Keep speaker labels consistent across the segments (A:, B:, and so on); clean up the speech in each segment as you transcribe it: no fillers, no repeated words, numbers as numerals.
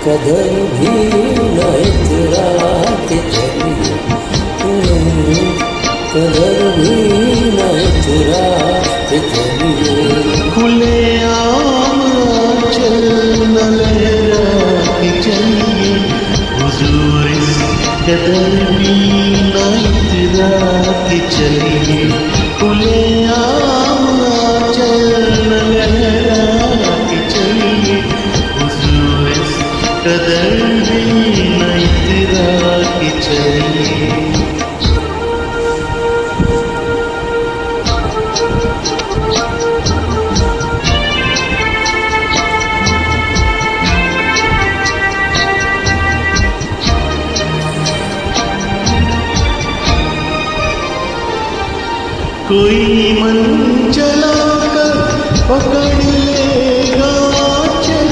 A: कदर भी न इतरा के चलिए, कदर भी न इतरा के चलिए।
B: खुले आम चल न लहरा के चलिए, हुजूर इस कदर भी न इतरा के चलिए। खुले आम चल न लहरा के चलिए, हुजूर इस कदर भी न इतरा के चलिए। कोई मन चला कर पकड़ लेगा चल,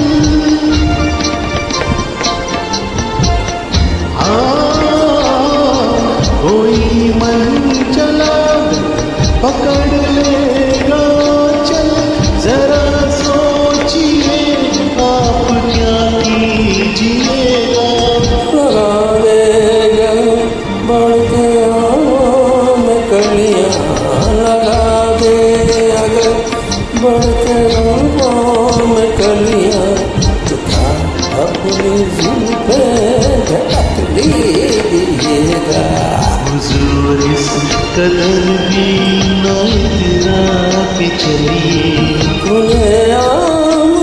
B: कोई मन चला पकड़ लेगा चल। जरा सोचिए आप क्या कीजिएगा।
A: लगा देगा बढ़ के आम कलियां, लगा दे अगर बढ़ के आम कलियां, तो क्या अपनी जुल्फे झटक लीजिएगा।
B: हुजूर इस कदर भी न इतरा के चलिए,
A: खुले आम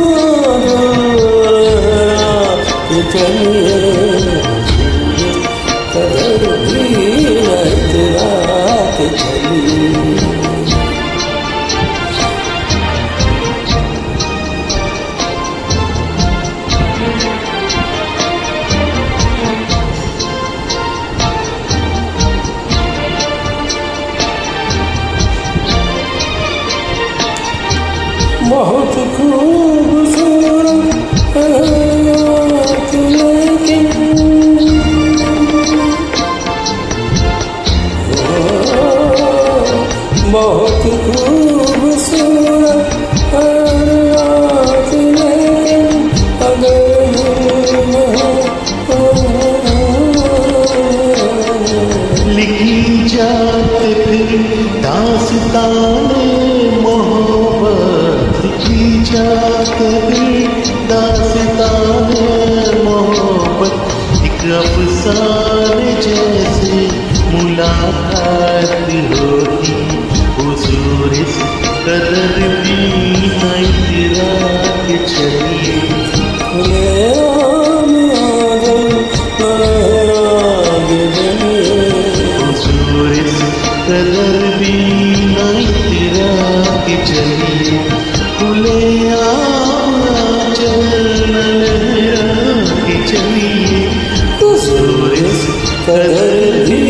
A: के चलिए, कदर भी न इतरा के चलिए। बहुत खूबसूरत लेकिन बहुत खूबसूरत लेकिन अगर
B: लिखी जाते फिर दास्ताने मोहब्बत, लिखी जाते फिर दास्ताने मोहब्बत। एक अफसाने जैसे मुलाकात होती, हुजूर इस कदर भी न इतरा के चलिए।
A: खुले आम
B: हुजूर इस कदर भी न इतरा के चलिए। खुले आम चल न लहरा के चलिए, हुजूर इस कदर भी